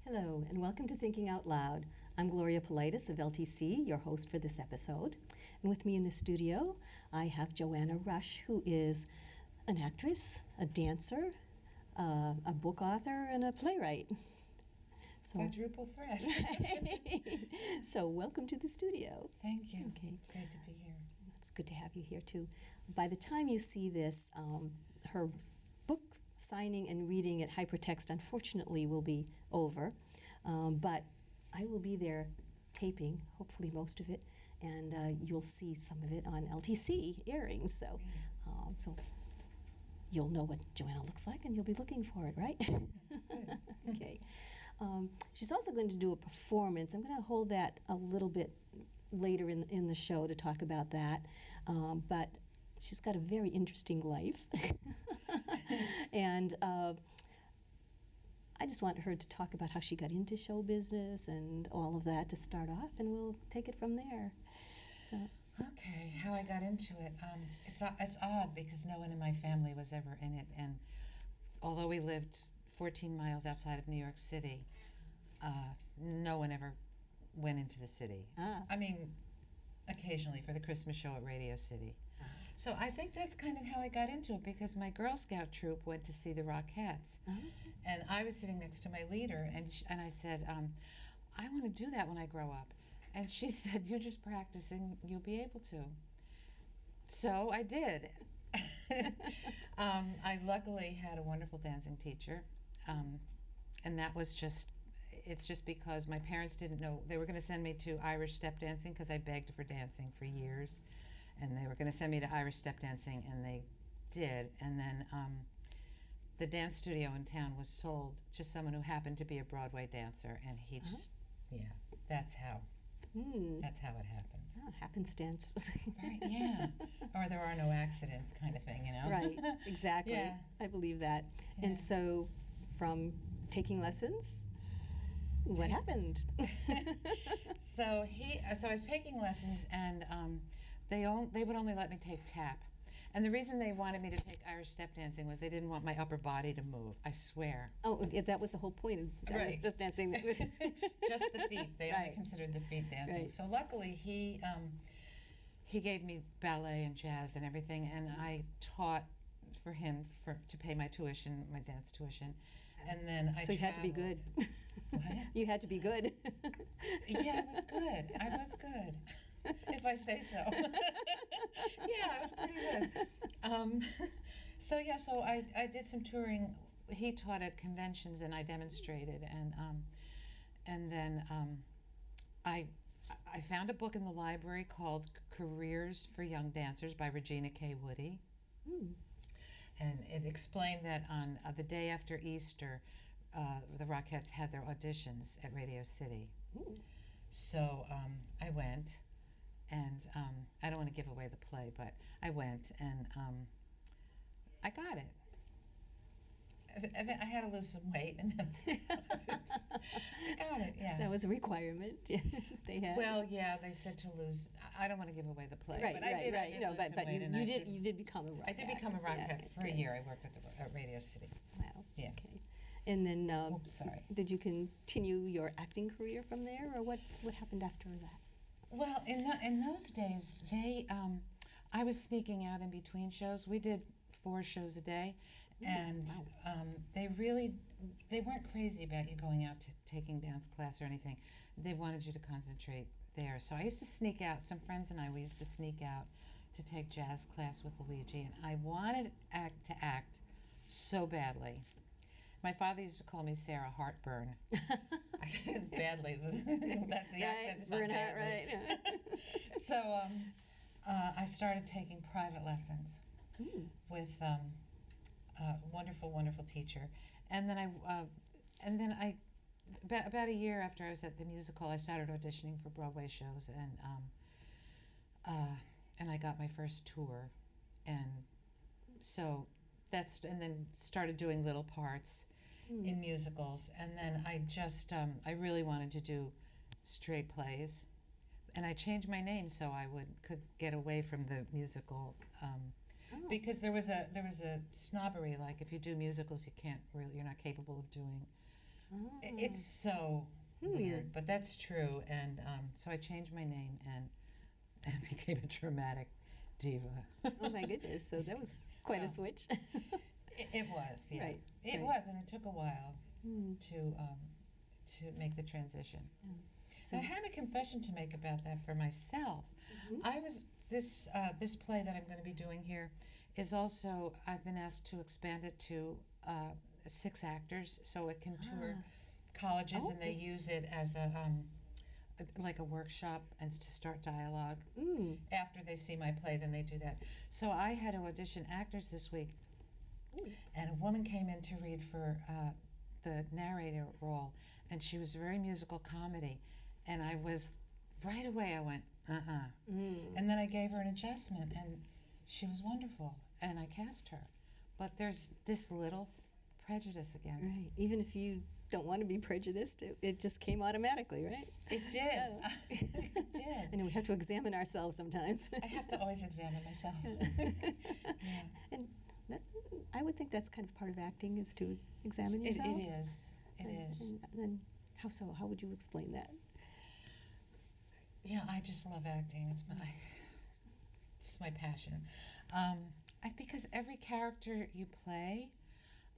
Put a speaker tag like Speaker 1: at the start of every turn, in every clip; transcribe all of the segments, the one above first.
Speaker 1: Hello, and welcome to Thinking Out Loud. I'm Gloria Polites of LTC, your host for this episode. And with me in the studio, I have Joanna Rush, who is an actress, a dancer, a book author, and a playwright.
Speaker 2: Quadruple threat.
Speaker 1: So welcome to the studio.
Speaker 2: Thank you.
Speaker 1: Okay.
Speaker 2: It's great to be here.
Speaker 1: It's good to have you here, too. By the time you see this, her book signing and reading at Hypertext, unfortunately, will be over. But I will be there taping, hopefully most of it, and you'll see some of it on LTC airing. So you'll know what Joanna looks like, and you'll be looking for it, right? Okay. She's also going to do a performance. I'm going to hold that a little bit later in the show to talk about that. But she's got a very interesting life. And I just want her to talk about how she got into show business and all of that to start off, and we'll take it from there. So.
Speaker 2: Okay, how I got into it. It's odd because no one in my family was ever in it, and although we lived 14 miles outside of New York City, no one ever went into the city. I mean, occasionally for the Christmas show at Radio City. So I think that's kind of how I got into it, because my Girl Scout troop went to see the Rockettes. And I was sitting next to my leader, and I said, I want to do that when I grow up. And she said, you're just practicing, you'll be able to. So I did. I luckily had a wonderful dancing teacher, and that was it's just because my parents didn't know. They were going to send me to Irish step dancing because I begged for dancing for years, and they were going to send me to Irish step dancing, and they did. And then the dance studio in town was sold to someone who happened to be a Broadway dancer, and he just, that's how. That's how it happened.
Speaker 1: Oh, happenstance.
Speaker 2: Right, yeah. Or there are no accidents kind of thing, you know?
Speaker 1: Right, exactly. Yeah. I believe that. Yeah. And so from taking lessons, what happened?
Speaker 2: So I was taking lessons, and they would only let me take tap. And the reason they wanted me to take Irish step dancing was they didn't want my upper body to move, I swear.
Speaker 1: Oh, that was the whole point of Irish step dancing.
Speaker 2: Just the feet. They only considered the feet dancing. Right. So luckily he gave me ballet and jazz and everything, and I taught for him to pay my tuition, my dance tuition. And then
Speaker 1: So you had to be good.
Speaker 2: What?
Speaker 1: You had to be good.
Speaker 2: Yeah, I was good. If I say so. Yeah, it was pretty good. So I did some touring. He taught at conventions, and I demonstrated, and then I found a book in the library called Careers for Young Dancers by Regina K. Woody. And it explained that on the day after Easter, the Rockettes had their auditions at Radio City. So I went. And I don't want to give away the play, but I went, and I got it. I had to lose some weight, and I got it. Yeah,
Speaker 1: that was a requirement. They had.
Speaker 2: Well, yeah, they said to lose. I don't want to give away the play, but I did.
Speaker 1: Right.
Speaker 2: I did lose some weight,
Speaker 1: you did become a Rockette.
Speaker 2: I did become a Rockette for a year. I worked at Radio City.
Speaker 1: Wow.
Speaker 2: Yeah.
Speaker 1: Okay. And then,
Speaker 2: Oops, sorry.
Speaker 1: Did you continue your acting career from there, or what happened after that?
Speaker 2: Well, in those days, I was sneaking out in between shows. We did 4 shows a day, and they weren't crazy about you going out to taking dance class or anything. They wanted you to concentrate there. So I used to sneak out. Some friends and we used to sneak out to take jazz class with Luigi, and I wanted to act so badly. My father used to call me Sarah Heartburn. Badly. That's the accent. It's not badly.
Speaker 1: Right.
Speaker 2: So I started taking private lessons with a wonderful, wonderful teacher. And then about a year after I was at the musical, I started auditioning for Broadway shows, and I got my first tour, and so and then started doing little parts in musicals, and then I really wanted to do straight plays, and I changed my name so I could get away from the musical, because there was a snobbery, like if you do musicals you're not capable of doing It's so weird, but that's true. And so I changed my name and became a dramatic diva.
Speaker 1: Oh my goodness! So that was quite a switch.
Speaker 2: It was, yeah.
Speaker 1: Right.
Speaker 2: It was, and it took a while to make the transition.
Speaker 1: So
Speaker 2: I have a confession to make about that for myself. I was this play that I'm going to be doing here is also, I've been asked to expand it to 6 actors, so it can tour colleges, and they use it as like a workshop and to start dialogue. After they see my play, then they do that. So I had to audition actors this week, and a woman came in to read for the narrator role, and she was very musical comedy, and I was right away I went and then I gave her an adjustment, and she was wonderful, and I cast her. But there's this little prejudice against.
Speaker 1: right, even if you don't want to be prejudiced, it just came automatically, right?
Speaker 2: It did. It did.
Speaker 1: I know we have to examine ourselves sometimes.
Speaker 2: I have to always examine myself. Yeah.
Speaker 1: And that, I would think that's kind of part of acting, is to examine yourself.
Speaker 2: It is. It is.
Speaker 1: And how so? How would you explain that?
Speaker 2: Yeah, I just love acting. It's my passion. Because every character you play,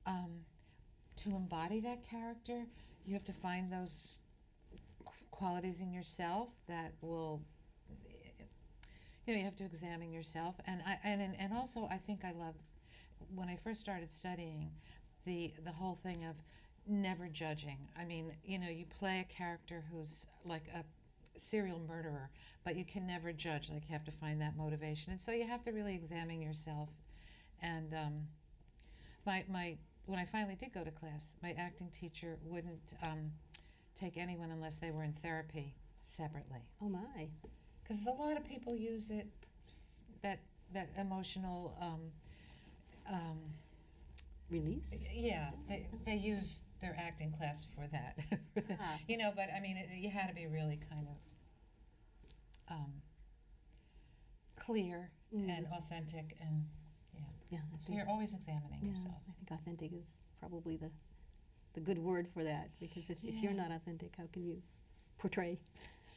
Speaker 2: to embody that character, you have to find those qualities in yourself that will, you have to examine yourself. And also, I think I love, when I first started studying, the whole thing of never judging. I mean, you play a character who's like a serial murderer, but you can never judge. Like, you have to find that motivation, and so you have to really examine yourself. And when I finally did go to class, my acting teacher wouldn't take anyone unless they were in therapy separately.
Speaker 1: Oh my!
Speaker 2: Because a lot of people use it, that emotional
Speaker 1: Release.
Speaker 2: Yeah, they use their acting class for that. But I mean, you had to be really kind of clear and authentic, and
Speaker 1: Yeah.
Speaker 2: so you're always examining yourself.
Speaker 1: I think authentic is probably the good word for that, because if you're not authentic, how can you portray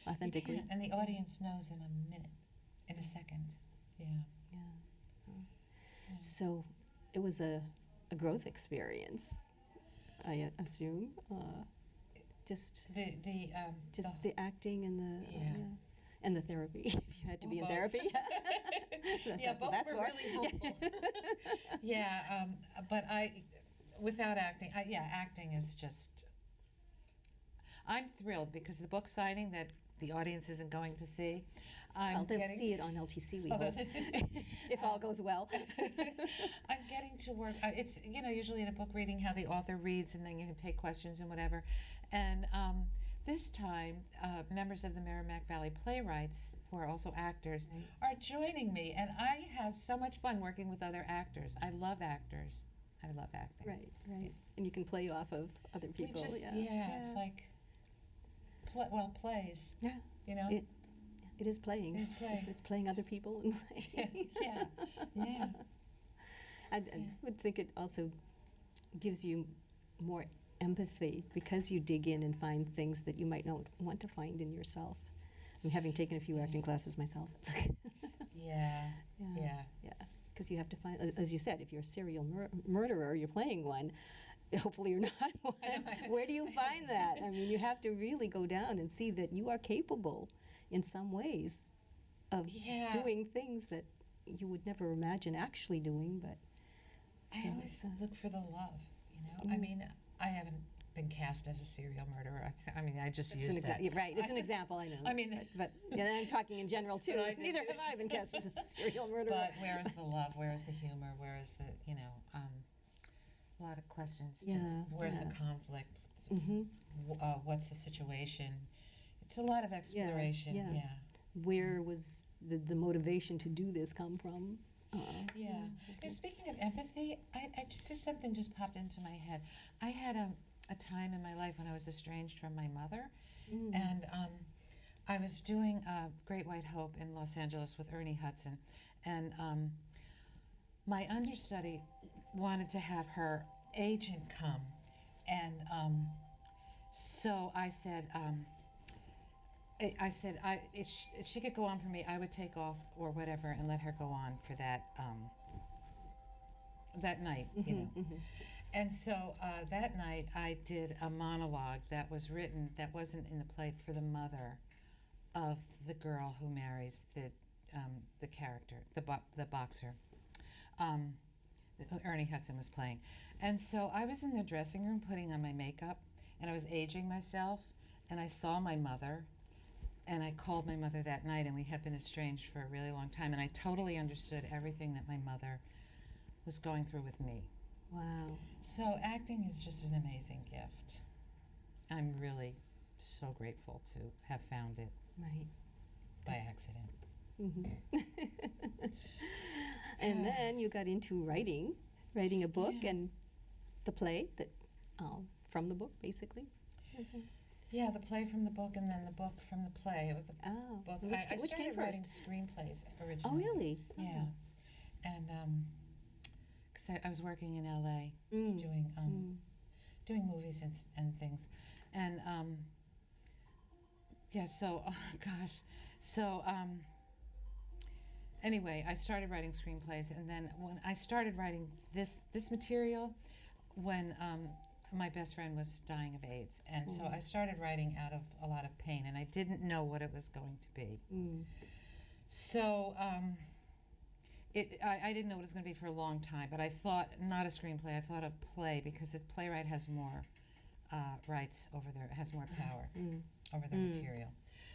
Speaker 1: authentically?
Speaker 2: You can't, and the audience knows in a minute, in a second. Yeah.
Speaker 1: So it was a growth experience, I assume. Just the acting and the therapy. If you had to be in
Speaker 2: Both.
Speaker 1: therapy. That's
Speaker 2: both
Speaker 1: what that's
Speaker 2: were
Speaker 1: for.
Speaker 2: really helpful. But without acting, acting is just. I'm thrilled because the book signing that the audience isn't going to see.
Speaker 1: They'll see it on LTC, we hope, if all goes well.
Speaker 2: I'm getting to work. It's usually in a book reading how the author reads, and then you can take questions and whatever. And this time, members of the Merrimack Valley Playwrights, who are also actors, are joining me, and I have so much fun working with other actors. I love actors. I love acting.
Speaker 1: Right. And you can play off of other people.
Speaker 2: It's like plays.
Speaker 1: Yeah. It is playing.
Speaker 2: It is play.
Speaker 1: It's playing other people and playing.
Speaker 2: Yeah.
Speaker 1: I would think it also gives you more empathy, because you dig in and find things that you might not want to find in yourself. I mean, having taken a few acting classes myself, it's like
Speaker 2: Yeah.
Speaker 1: Because you have to find, as you said, if you're a serial murderer, you're playing one. Hopefully you're not one. Where do you find that? I mean, you have to really go down and see that you are capable in some ways of doing things that you would never imagine actually doing. But
Speaker 2: I always look for the love, I mean, I haven't been cast as a serial murderer. I just used that.
Speaker 1: Right, it's an example, I know.
Speaker 2: I mean,
Speaker 1: but I'm talking in general too. Neither have I been cast as a serial murderer.
Speaker 2: But where is the love? Where is the humor? Where is the, a lot of questions. Where's the conflict? What's the situation? It's a lot of exploration. Yeah.
Speaker 1: Where was the motivation to do this come from?
Speaker 2: Speaking of empathy, I just something just popped into my head. I had a time in my life when I was estranged from my mother, and I was doing Great White Hope in Los Angeles with Ernie Hudson, and my understudy wanted to have her agent come and So I said, if she could go on for me, I would take off or whatever and let her go on for that night, you know. And so that night I did a monologue that was written, that wasn't in the play, for the mother of the girl who marries the character, the boxer. Ernie Hudson was playing. And so I was in the dressing room putting on my makeup, and I was aging myself, and I saw my mother, and I called my mother that night, and we had been estranged for a really long time, and I totally understood everything that my mother was going through with me.
Speaker 1: Wow.
Speaker 2: So acting is just an amazing gift. I'm really so grateful to have found it
Speaker 1: Right.
Speaker 2: by accident.
Speaker 1: And then you got into writing a book
Speaker 2: Yeah.
Speaker 1: and the play that from the book, basically.
Speaker 2: Yeah, the play from the book and then the book from the play. It was the
Speaker 1: Oh,
Speaker 2: book.
Speaker 1: which,
Speaker 2: I
Speaker 1: which came
Speaker 2: started writing
Speaker 1: first?
Speaker 2: screenplays
Speaker 1: Oh,
Speaker 2: originally.
Speaker 1: really?
Speaker 2: Yeah. And because I was working in LA
Speaker 1: Mm.
Speaker 2: doing movies and things. And yeah, so, oh gosh. So anyway, I started writing screenplays, and then when I started writing this material, when my best friend was dying of AIDS, and so I started writing out of a lot of pain, and I didn't know what it was going to be. So I didn't know what it was going to be for a long time, but I thought not a screenplay, I thought a play, because a playwright has more rights over has more power over their material.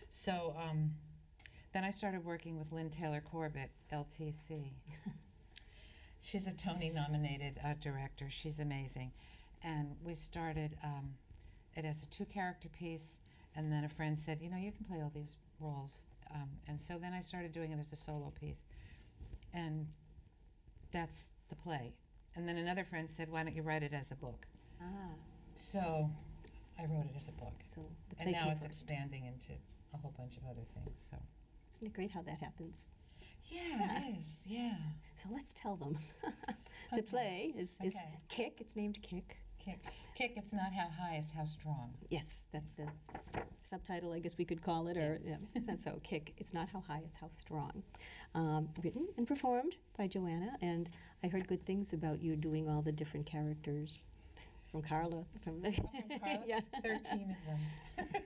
Speaker 2: So then I started working with Lynn Taylor Corbett, LTC. She's a Tony-nominated director. She's amazing. And we started it as a 2-character piece, and then a friend said, you know, you can play all these roles. And so then I started doing it as a solo piece. And that's the play. And then another friend said, why don't you write it as a book? So I wrote it as a book.
Speaker 1: So the play
Speaker 2: And now
Speaker 1: came
Speaker 2: it's
Speaker 1: first.
Speaker 2: expanding into a whole bunch of other things. So
Speaker 1: Isn't it great how that happens?
Speaker 2: yeah, it is. Yeah.
Speaker 1: So let's tell them. The
Speaker 2: Okay.
Speaker 1: play is
Speaker 2: Okay.
Speaker 1: Kick. It's named Kick.
Speaker 2: Kick, it's not how high, it's how strong.
Speaker 1: Yes, that's the subtitle, I guess we could call it, or so Kick. It's not how high, it's how strong. Written and performed by Joanna, and I heard good things about you doing all the different characters from Carla. From
Speaker 2: Oh, from Carla?
Speaker 1: yeah.
Speaker 2: 13 of them.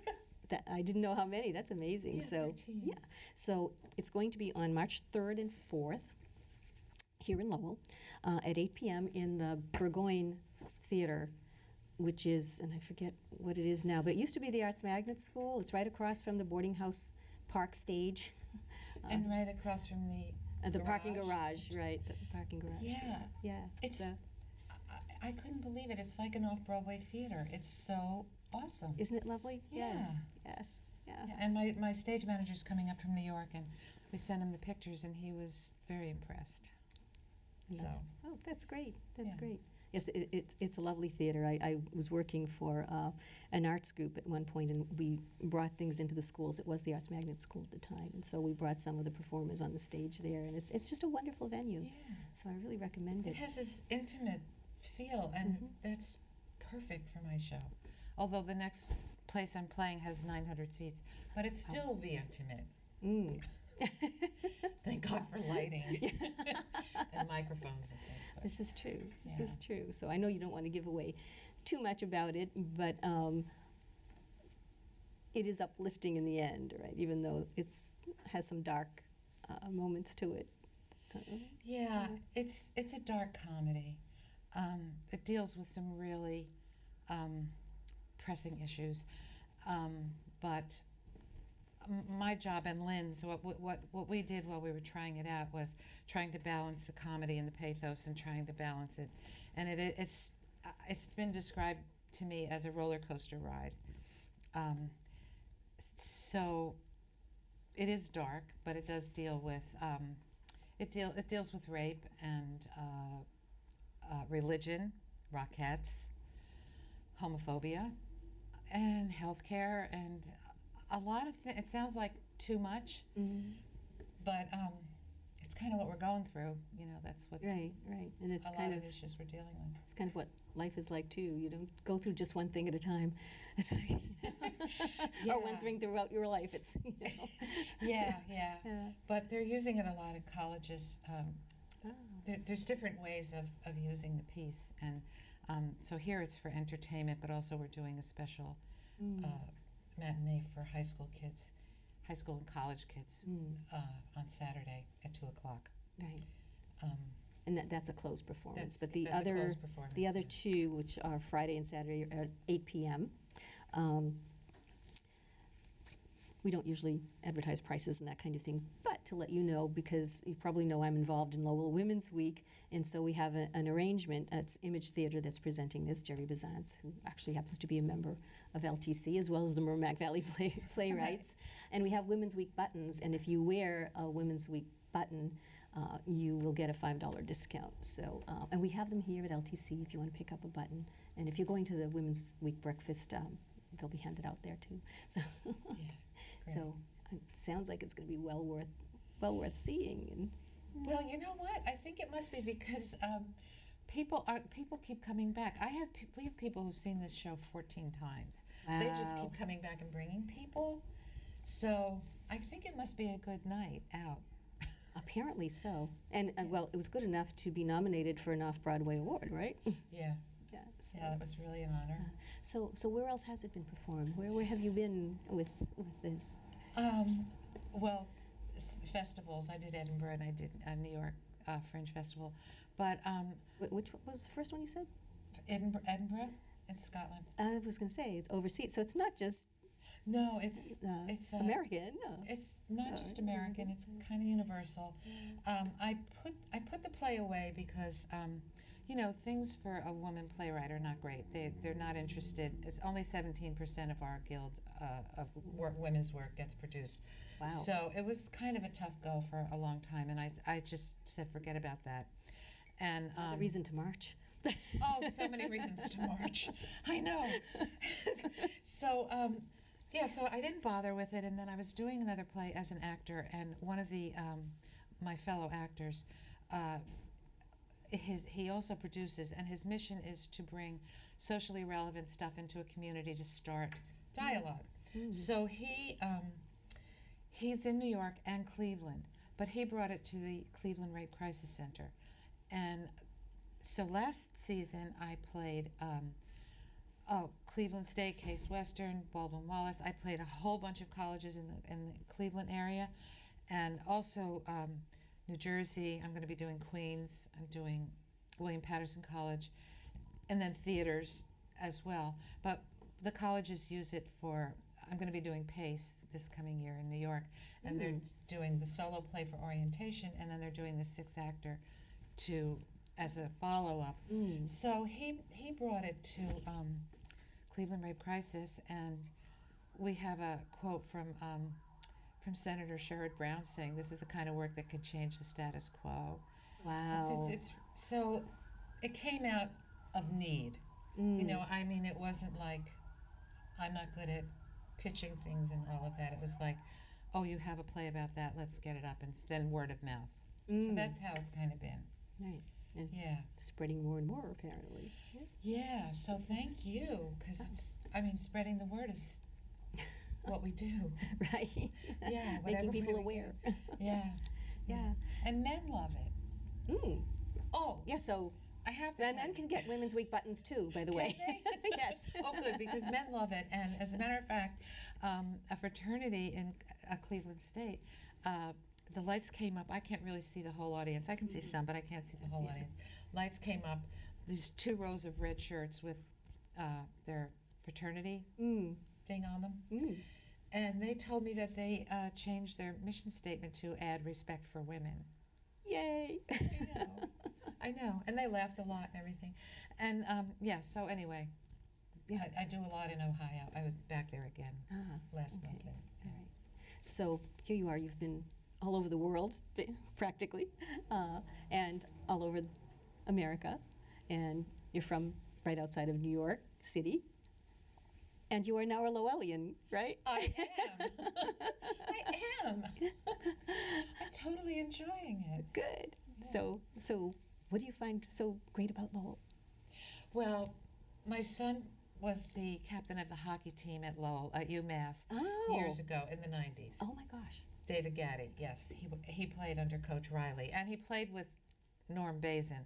Speaker 1: That, I didn't know how many. That's amazing.
Speaker 2: Yeah,
Speaker 1: So
Speaker 2: 13.
Speaker 1: yeah, so it's going to be on March 3rd and 4th here in Lowell at 8 p.m. in the Burgoyne Theater, which is, and I forget what it is now, but it used to be the Arts Magnet School. It's right across from the boarding house park stage.
Speaker 2: And right across from
Speaker 1: The parking garage, right? The parking garage.
Speaker 2: Yeah.
Speaker 1: Yeah.
Speaker 2: It's,
Speaker 1: so,
Speaker 2: I couldn't believe it. It's like an off-Broadway theater. It's so awesome.
Speaker 1: isn't it lovely?
Speaker 2: Yeah.
Speaker 1: Yes. Yes. Yeah.
Speaker 2: Yeah, and my stage manager's coming up from New York, and we sent him the pictures, and he was very impressed.
Speaker 1: And
Speaker 2: So,
Speaker 1: oh, that's great. That's
Speaker 2: Yeah.
Speaker 1: great. Yes, it's a lovely theater. I was working for an arts group at one point, and we brought things into the schools. It was the Arts Magnet School at the time, and so we brought some of the performers on the stage there, and it's just a wonderful venue.
Speaker 2: yeah.
Speaker 1: So I really recommend
Speaker 2: It
Speaker 1: it.
Speaker 2: has this intimate feel, and that's perfect for my show. Although the next place I'm playing has 900 seats, but it still will be intimate.
Speaker 1: Mm.
Speaker 2: Thank God for lighting and microphones and things. But
Speaker 1: This is true. This
Speaker 2: Yeah.
Speaker 1: is true. So I know you don't want to give away too much about it, but it is uplifting in the end, right? Even though it's has some dark moments to it. So
Speaker 2: yeah, it's a dark comedy. It deals with some really pressing issues, but my job and Lynn's, what we did while we were trying it out was trying to balance the comedy and the pathos and trying to balance it, and it's been described to me as a roller coaster ride. So it is dark, but it does deal with it deals with rape and religion, Rockettes, homophobia, and healthcare, and a lot of things. It sounds like too much, but it's kind of what we're going through. You know, that's what's
Speaker 1: right, and it's
Speaker 2: a
Speaker 1: kind
Speaker 2: lot
Speaker 1: of
Speaker 2: of issues we're dealing with.
Speaker 1: it's kind of what life is like too. You don't go through just one thing at a time. It's like, or one
Speaker 2: Yeah.
Speaker 1: thing throughout your life. It's
Speaker 2: Yeah.
Speaker 1: Yeah.
Speaker 2: But they're using it a lot in colleges.
Speaker 1: Oh.
Speaker 2: There's different ways of using the piece, and so here it's for entertainment, but also we're doing a special matinee for high school kids, high school and college kids on Saturday at 2:00.
Speaker 1: Right.
Speaker 2: Um,
Speaker 1: And that's a closed performance. But the
Speaker 2: that's a
Speaker 1: other
Speaker 2: closed performance,
Speaker 1: the other
Speaker 2: yeah.
Speaker 1: two, which are Friday and Saturday, are at 8 p.m. We don't usually advertise prices and that kind of thing, but to let you know, because you probably know I'm involved in Lowell Women's Week, and so we have an arrangement. It's Image Theater that's presenting this, Jerry Bazance, who actually happens to be a member of LTC, as well as the Merrimack Valley Playwrights. And we have Women's Week buttons, and if you wear a Women's Week button, you will get a $5 discount. So, and we have them here at LTC if you want to pick up a button. And if you're going to the Women's Week breakfast, they'll be handed out there too. So,
Speaker 2: yeah, great.
Speaker 1: so it sounds like it's going to be well worth seeing. And
Speaker 2: Well, you know what? I think it must be because people keep coming back. We have people who've seen this show 14 times. They just
Speaker 1: Wow.
Speaker 2: keep coming back and bringing people. So I think it must be a good night out.
Speaker 1: Apparently so. And well, it was good enough to be nominated for an Off-Broadway award, right?
Speaker 2: Yeah,
Speaker 1: Yeah. So,
Speaker 2: yeah, that was really an honor.
Speaker 1: so where else has it been performed? Where have you been with this?
Speaker 2: Well, festivals. I did Edinburgh and I did New York Fringe Festival, but
Speaker 1: Which was the first one you said?
Speaker 2: Edinburgh in Scotland.
Speaker 1: I was going to say it's overseas, so it's not just
Speaker 2: No, it's
Speaker 1: American. No.
Speaker 2: It's not just American. It's kind of universal. I put the play away because things for a woman playwright are not great. They're not interested. It's only 17% of our guild of women's work gets produced.
Speaker 1: Wow.
Speaker 2: So it was kind of a tough go for a long time, and I just said forget about that. And
Speaker 1: The reason to march.
Speaker 2: oh, so many reasons to march. I know. So. So I didn't bother with it, and then I was doing another play as an actor, and one of the my fellow actors, he also produces, and his mission is to bring socially relevant stuff into a community to start dialogue. So he's in New York and Cleveland, but he brought it to the Cleveland Rape Crisis Center, and so last season I played. Cleveland State, Case Western, Baldwin Wallace. I played a whole bunch of colleges in the Cleveland area, and also New Jersey. I'm going to be doing Queens. I'm doing William Patterson College, and then theaters as well. But the colleges use it for. I'm going to be doing PACE this coming year in New York, and they're doing the solo play for orientation, and then they're doing the 6th actor as a follow-up. So he brought it to Cleveland Rape Crisis, and we have a quote from Senator Sherrod Brown saying, "This is the kind of work that could change the status quo."
Speaker 1: Wow.
Speaker 2: It's so it came out of need. I mean, it wasn't like I'm not good at pitching things and all of that. It was like, oh, you have a play about that, let's get it up, and then word of mouth. So that's how it's kind of been.
Speaker 1: Right. It's
Speaker 2: Yeah.
Speaker 1: spreading more and more, apparently.
Speaker 2: Yeah, so thank you, because spreading the word is what we do.
Speaker 1: Right.
Speaker 2: Yeah, whatever
Speaker 1: Making people
Speaker 2: way we
Speaker 1: aware.
Speaker 2: can. Yeah.
Speaker 1: Yeah.
Speaker 2: And men love it. Oh,
Speaker 1: Yeah, so
Speaker 2: I have to
Speaker 1: and
Speaker 2: tell
Speaker 1: men
Speaker 2: you.
Speaker 1: can get women's week buttons too, by the way.
Speaker 2: they?
Speaker 1: Yes.
Speaker 2: Oh, good, because men love it. And as a matter of fact, a fraternity in Cleveland State, the lights came up. I can't really see the whole audience. I can see some, but I can't see the whole audience. Lights came up. These 2 rows of red shirts with their fraternity thing on them. And they told me that they changed their mission statement to add respect for women.
Speaker 1: Yay.
Speaker 2: I know. And they laughed a lot and everything. And so anyway, I do a lot in Ohio. I was back there again last month.
Speaker 1: All right. So here you are. You've been all over the world, practically, and all over America. And you're from right outside of New York City. And you are now a Lowellian, right?
Speaker 2: I am. I am. I'm totally enjoying it.
Speaker 1: Good.
Speaker 2: Yeah.
Speaker 1: So what do you find so great about Lowell?
Speaker 2: Well, my son was the captain of the hockey team at Lowell, at UMass, years ago in the 90s.
Speaker 1: Oh my gosh.
Speaker 2: David Gaddy, yes. He played under Coach Riley. And he played with Norm Bazin,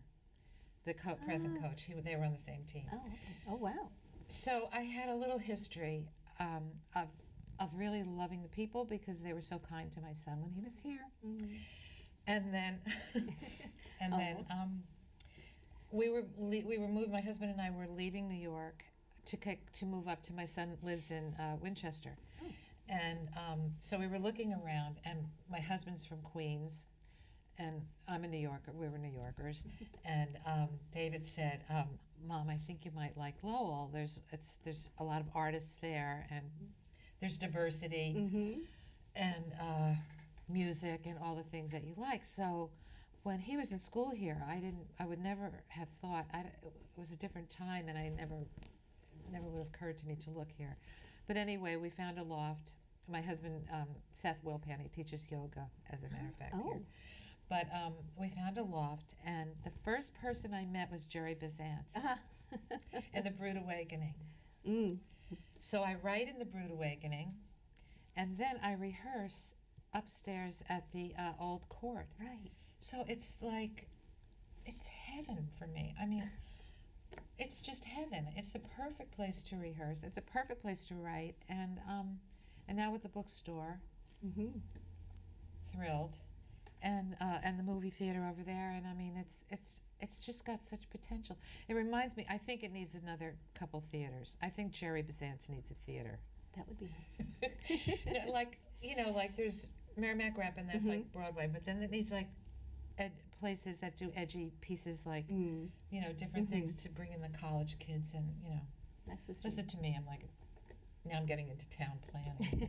Speaker 2: the present coach. They were on the same team.
Speaker 1: Oh, okay. Oh, wow.
Speaker 2: So I had a little history of really loving the people because they were so kind to my son when he was here.
Speaker 1: Mm.
Speaker 2: And then, we were moving. My husband and I were leaving New York to move up to. My son lives in Winchester, and so we were looking around. And my husband's from Queens, and I'm a New Yorker. We were New Yorkers, and David said, "Mom, I think you might like Lowell. There's a lot of artists there, and there's diversity, and music, and all the things that you like." So when he was in school here, I would never have thought, it was a different time, and it never would have occurred to me to look here. But anyway, we found a loft. My husband, Seth Wilpan, he teaches yoga, as a matter of fact, here. But we found a loft, and the first person I met was Jerry Bizantz in The Brood Awakening.
Speaker 1: Mm.
Speaker 2: So I write in The Brood Awakening, and then I rehearse upstairs at the old court.
Speaker 1: Right.
Speaker 2: So it's like, it's heaven for me. I mean, it's just heaven. It's the perfect place to rehearse. It's a perfect place to write. And now with the bookstore, thrilled, and the movie theater over there. And I mean, it's just got such potential. It reminds me. I think it needs another couple theaters. I think Jerry Bizantz needs a theater.
Speaker 1: That would be nice.
Speaker 2: like there's Merrimack Rep, and that's like Broadway. But then it needs like places that do edgy pieces, like different things to bring in the college kids, and
Speaker 1: That's just
Speaker 2: listen to me. I'm like, now I'm getting into town planning.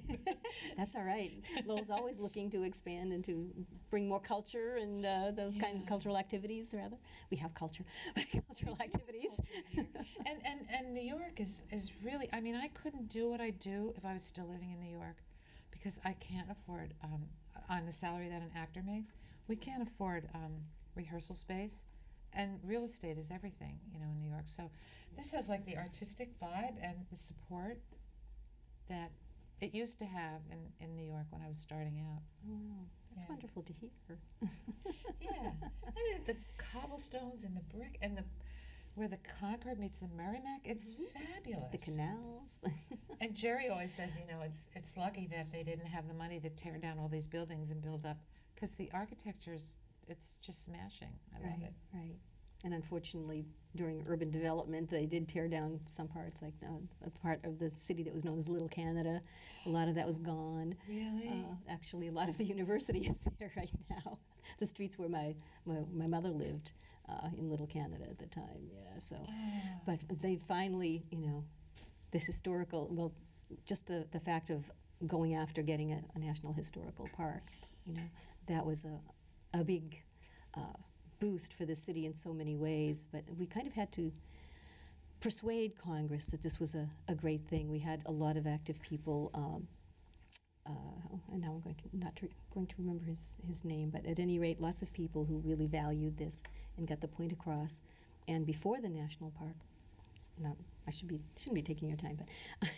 Speaker 1: That's all right. Lowell's always looking to expand and to bring more culture and those kinds of cultural activities. Rather, we have culture, but cultural activities.
Speaker 2: and New York is really. I mean, I couldn't do what I do if I was still living in New York, because I can't afford on the salary that an actor makes. We can't afford rehearsal space, and real estate is everything, in New York. So this has like the artistic vibe and the support that it used to have in New York when I was starting out.
Speaker 1: Wow, that's wonderful to hear.
Speaker 2: Yeah, and the cobblestones and the brick and where the Concord meets the Merrimack, it's fabulous.
Speaker 1: The canals.
Speaker 2: And Jerry always says, it's lucky that they didn't have the money to tear down all these buildings and build up, because the architecture's, it's just smashing. I love it.
Speaker 1: Right. And unfortunately, during urban development, they did tear down some parts, like a part of the city that was known as Little Canada. A lot of that was gone.
Speaker 2: Really?
Speaker 1: Actually, a lot of the university is there right now. The streets where my mother lived in Little Canada at the time. Yeah. So, but they finally, this historical. Well, just the fact of going after getting a national historical park, that was a big boost for the city in so many ways. But we kind of had to persuade Congress that this was a great thing. We had a lot of active people, and now I'm going to remember his name, but at any rate, lots of people who really valued this and got the point across. And before the national park, I shouldn't be taking your time, but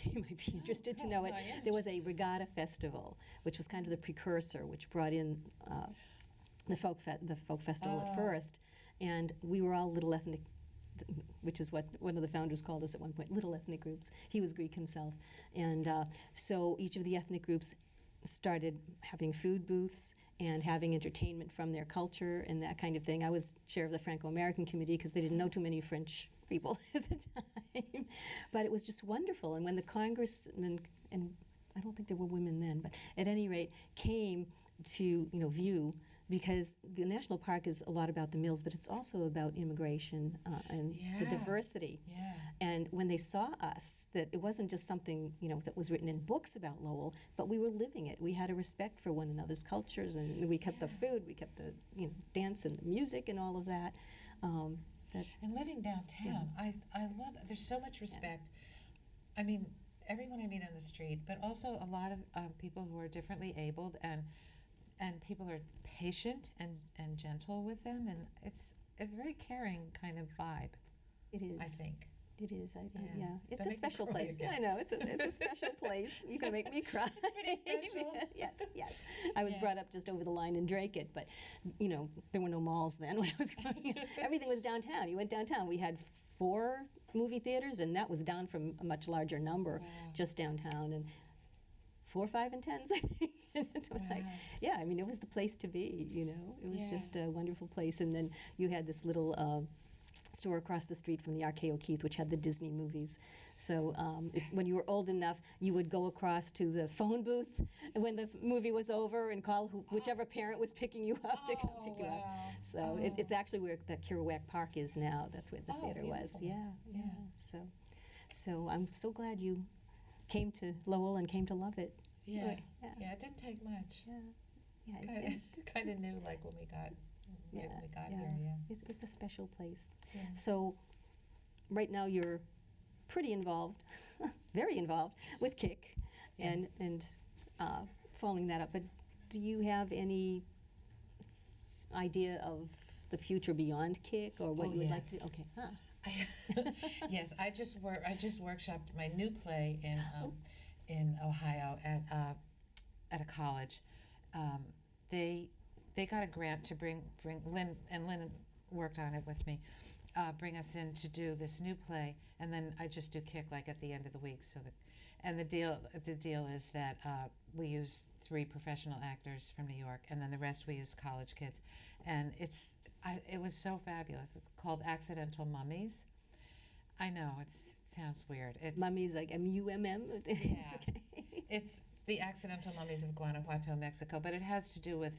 Speaker 1: you might be interested to know it. There was a regatta festival, which was kind of the precursor, which brought in the folk festival at first, and we were all little ethnic, which is what one of the founders called us at one point, little ethnic groups. He was Greek himself, and so each of the ethnic groups started having food booths and having entertainment from their culture and that kind of thing. I was chair of the Franco-American committee because they didn't know too many French people at the time, but it was just wonderful. And when the congressmen, and I don't think there were women then, but at any rate, came to view, because the national park is a lot about the mills, but it's also about immigration and the diversity.
Speaker 2: Yeah.
Speaker 1: And when they saw us, that it wasn't just something that was written in books about Lowell, but we were living it. We had a respect for one another's cultures, and we kept the food, we kept the dance and the music and all of that.
Speaker 2: And living downtown, I love it. There's so much respect. I mean, everyone I meet on the street, but also a lot of people who are differently abled, and people are patient and gentle with them, and it's a very caring kind of vibe.
Speaker 1: It is.
Speaker 2: I think.
Speaker 1: It is.
Speaker 2: Yeah.
Speaker 1: Yeah. It's
Speaker 2: Don't
Speaker 1: a
Speaker 2: make me
Speaker 1: special
Speaker 2: cry
Speaker 1: place.
Speaker 2: again.
Speaker 1: I know. It's a special place. You're going to make me cry.
Speaker 2: Pretty special.
Speaker 1: Yes, yes. I was
Speaker 2: Yeah.
Speaker 1: brought up just over the line in Drake-it, but, there were no malls then when I was growing up. Everything was downtown. You went downtown. We had 4 movie theaters, and that was down from a much larger number
Speaker 2: Wow.
Speaker 1: just downtown. And 4, 5, and 10s, I think. It was like,
Speaker 2: Wow.
Speaker 1: yeah, I mean, it was the place to be, It was
Speaker 2: Yeah.
Speaker 1: just a wonderful place. And then you had this little store across the street from the RKO Keith, which had the Disney movies. So when you were old enough, you would go across to the phone booth when the movie was over and call whichever parent was picking you up to come pick you up.
Speaker 2: Wow.
Speaker 1: So it's actually where the Kerouac Park is now. That's where the
Speaker 2: Oh,
Speaker 1: theater was.
Speaker 2: beautiful.
Speaker 1: Yeah.
Speaker 2: Yeah.
Speaker 1: So I'm so glad you came to Lowell and came to love it.
Speaker 2: Yeah.
Speaker 1: Right, yeah.
Speaker 2: Yeah, it didn't take much.
Speaker 1: Yeah.
Speaker 2: Kind of knew like when we got
Speaker 1: Yeah,
Speaker 2: here. Yeah.
Speaker 1: It's a special place.
Speaker 2: Yeah.
Speaker 1: So right now you're pretty involved, very involved with Kick,
Speaker 2: Yeah.
Speaker 1: and following that up. But do you have any idea of the future beyond Kick, or what
Speaker 2: Oh,
Speaker 1: you would like to?
Speaker 2: yes.
Speaker 1: Okay. Huh.
Speaker 2: Yes, I just workshopped my new play in Ohio at a college. They got a grant to bring Lynn, and Lynn worked on it with me. Bring us in to do this new play, and then I just do Kick like at the end of the week. The deal is that we use 3 professional actors from New York, and then the rest we use college kids, and it was so fabulous. It's called Accidental Mummies. I know it sounds weird. It's
Speaker 1: Mummies, like MUMM.
Speaker 2: Yeah.
Speaker 1: Okay.
Speaker 2: It's the Accidental Mummies of Guanajuato, Mexico, but it has to do with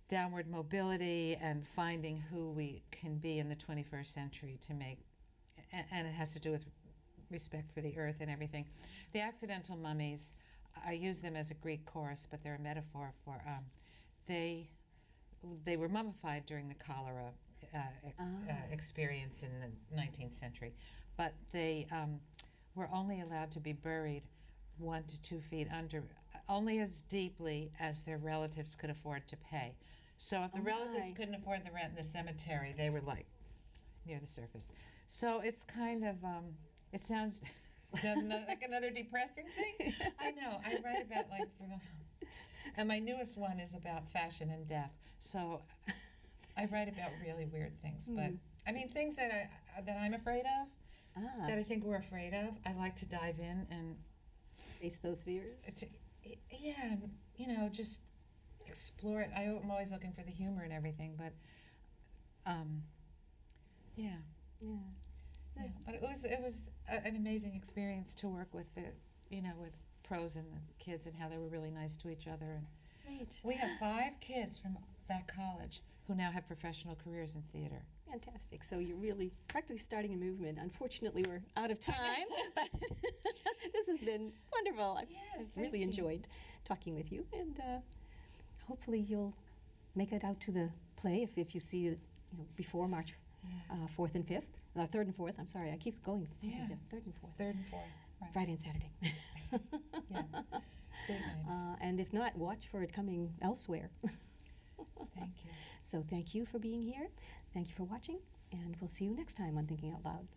Speaker 2: downward mobility and finding who we can be in the 21st century and it has to do with respect for the earth and everything. The Accidental Mummies, I use them as a Greek chorus, but they're a metaphor for they were mummified during the cholera experience in the 19th century, but they were only allowed to be buried 1 to 2 feet under, only as deeply as their relatives could afford to pay. So if the relatives couldn't afford the rent in the cemetery, they were like near the surface. So it's kind of, it sounds like another depressing thing. I know, I write about and my newest one is about fashion and death. So I write about really weird things, but I mean things that I'm afraid of, that I think we're afraid of. I like to dive in and
Speaker 1: Face those fears.
Speaker 2: Just explore it. I'm always looking for the humor and everything, but yeah. But it was an amazing experience to work with with pros and the kids and how they were really nice to each other. And
Speaker 1: Great.
Speaker 2: we have 5 kids from that college who now have professional careers in theater.
Speaker 1: Fantastic. So you're really practically starting a movement. Unfortunately, we're out of time, but this has been wonderful. I've really enjoyed talking with you, and hopefully you'll make it out to the play if you see it before March 4th and 5th. 3rd and 4th, I'm sorry. I keep going. 3rd and 4th.
Speaker 2: 3rd and 4th. Right.
Speaker 1: Friday and Saturday.
Speaker 2: Yeah. Big nights.
Speaker 1: And if not, watch for it coming elsewhere.
Speaker 2: Thank you.
Speaker 1: So thank you for being here. Thank you for watching, and we'll see you next time on Thinking Out Loud.